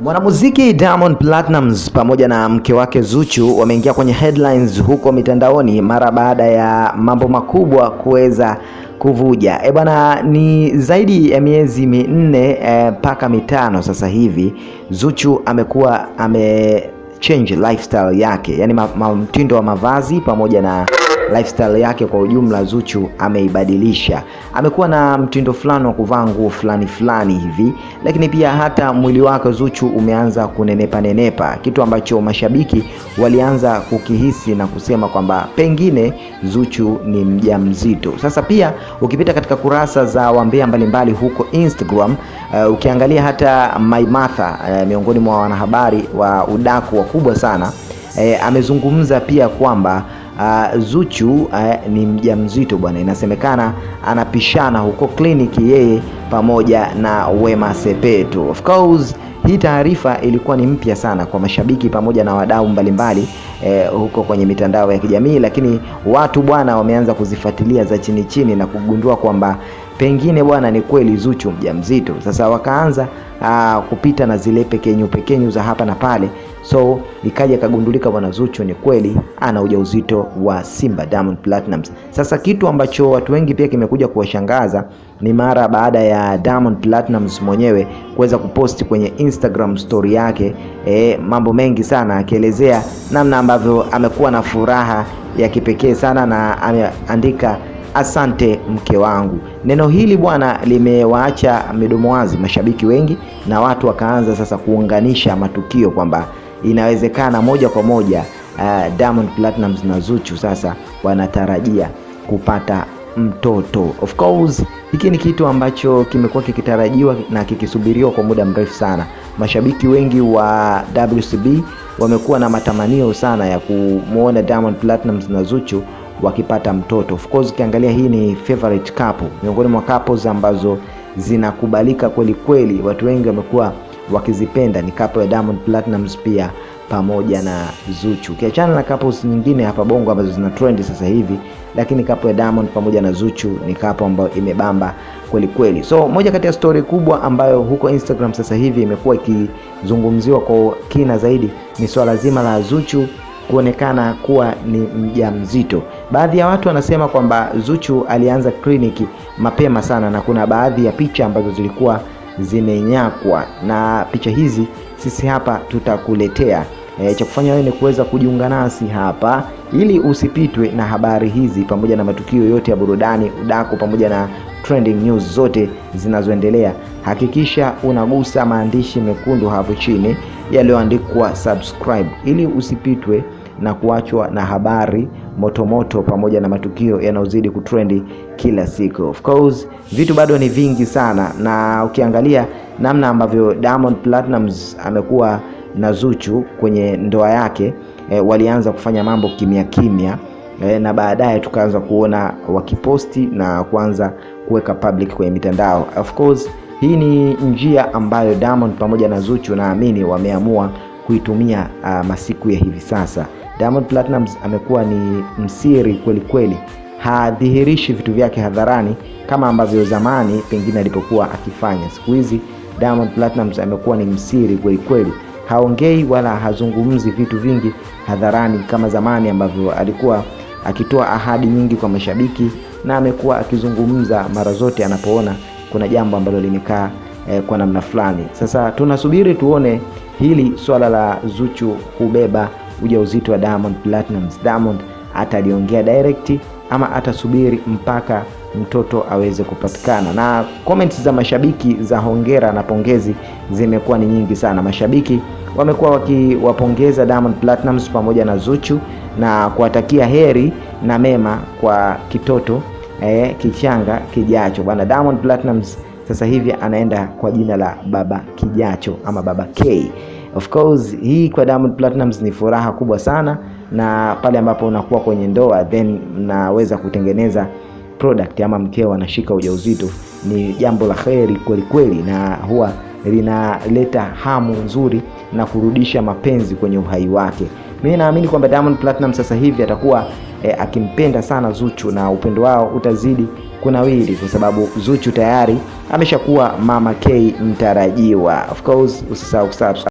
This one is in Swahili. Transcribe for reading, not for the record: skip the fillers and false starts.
Mwanamuziki Diamond Platnumz pamoja na mke wake Zuchu wameingia kwenye headlines huko mitandaoni mara baada ya mambo makubwa kuweza kuvuja. Bwana, ni zaidi ya miezi minne mpaka mitano sasa hivi Zuchu amekuwa change lifestyle yake, yani mtindo wa mavazi pamoja na lifestyle yake kwa ujumla. Zuchu ameibadilisha, amekuwa na mtindo fulani wa kuvaa nguo fulani hivi, lakini pia hata mwili wake Zuchu umeanza kunenepa, kitu ambacho mashabiki walianza kukihisi na kusema kwamba pengine Zuchu ni mjamzito. Sasa pia ukipita katika kurasa za wambea mbalimbali huko Instagram, ukiangalia hata Maimartha, miongoni mwa wanahabari wa udaku wakubwa sana, amezungumza pia kwamba Zuchu ni mjamzito bwana. Inasemekana anapishana huko kliniki yeye pamoja na Wema Sepetu. Of course hii taarifa ilikuwa ni mpya sana kwa mashabiki pamoja na wadau mbalimbali huko kwenye mitandao ya kijamii, lakini watu bwana wameanza kuzifuatilia za chini na kugundua kwamba pengine bwana ni kweli Zuchu mjamzito. Sasa wakaanza kupita na zile pekenyu za hapa na pale, so ikaja kagundulika bwana Zuchu ni kweli ana ujauzito wa Simba Diamond Platnumz. Sasa kitu ambacho watu wengi pia kimekuja kuwashangaza ni mara baada ya Diamond Platnumz mwenyewe kuweza kuposti kwenye Instagram story yake mambo mengi sana, akielezea namna ambavyo amekuwa na furaha ya kipekee sana, na ameandika asante mke wangu. Neno hili bwana limewaacha midomo wazi mashabiki wengi, na watu wakaanza sasa kuunganisha matukio kwamba inawezekana moja kwa moja Diamond Platnumz na Zuchu sasa wanatarajia kupata mtoto. Of course hiki ni kitu ambacho kimekuwa kikitarajiwa na kikisubiriwa kwa muda mrefu sana. Mashabiki wengi wa WCB wamekuwa na matamanio sana ya kumuona Diamond Platnumz na Zuchu wakipata mtoto. Of course ukiangalia hii ni favorite couple, miongoni mwa couples ambazo zinakubalika kweli, watu wengi wamekuwa wakizipenda, ni couple ya Diamond Platnumz pia pamoja na Zuchu. Ukiachana na couples nyingine hapa Bongo ambazo zina trend sasa hivi, lakini couple ya Diamond pamoja na Zuchu ni couple ambayo imebamba kweli. So moja kati ya story kubwa ambayo huko Instagram sasa hivi imekuwa ikizungumziwa kwa kina zaidi ni swala zima la Zuchu kuonekana kuwa ni mjamzito. Baadhi ya watu wanasema kwamba Zuchu alianza kliniki mapema sana, na kuna baadhi ya picha ambazo zilikuwa zimenyakwa, na picha hizi sisi hapa tutakuletea. Cha kufanya wewe ni kuweza kujiunga nasi hapa ili usipitwe na habari hizi pamoja na matukio yote ya burudani, udaku pamoja na trending news zote zinazoendelea. Hakikisha unagusa maandishi mekundu hapo chini yaliyoandikwa subscribe ili usipitwe na kuachwa na habari moto pamoja na matukio yanayozidi kutrendi kila siku. Of course vitu bado ni vingi sana, na ukiangalia namna ambavyo Diamond Platnumz amekuwa na Zuchu kwenye ndoa yake, walianza kufanya mambo kimya, na baadaye tukaanza kuona wakiposti na kuanza kuweka public kwenye mitandao. Of course hii ni njia ambayo Diamond pamoja na Zuchu naamini wameamua kuitumia masiku ya hivi sasa. Diamond Platnumz amekuwa ni msiri kweli, hadhihirishi vitu vyake hadharani kama ambavyo zamani pengine alipokuwa akifanya. Siku hizi Diamond Platnumz amekuwa ni msiri kweli, haongei wala hazungumzi vitu vingi hadharani kama zamani ambavyo alikuwa akitoa ahadi nyingi kwa mashabiki, na amekuwa akizungumza mara zote anapoona kuna jambo ambalo limekaa kwa namna fulani. Sasa tunasubiri tuone hili swala la Zuchu kubeba ujauzito wa Diamond Platnumz. Diamond ataliongea direct ama atasubiri mpaka mtoto aweze kupatikana? Na comments za mashabiki za hongera na pongezi zimekuwa ni nyingi sana. Mashabiki wamekuwa wakiwapongeza Diamond Platnumz pamoja na Zuchu na kuwatakia heri na mema kwa kitoto kichanga kijacho. Bwana Diamond Platnumz sasa hivi anaenda kwa jina la Baba Kijacho ama Baba K. Of course hii kwa Diamond Platnumz ni furaha kubwa sana, na pale ambapo unakuwa kwenye ndoa then unaweza kutengeneza product ama mkeo anashika ujauzito ni jambo la kheri kweli, na huwa linaleta hamu nzuri na kurudisha mapenzi kwenye uhai wake. Mimi naamini kwamba Diamond Platnumz sasa hivi atakuwa akimpenda sana Zuchu, na upendo wao utazidi kunawiri kwa sababu Zuchu tayari ameshakuwa Mama K mtarajiwa. Of course usisahau kusubscribe.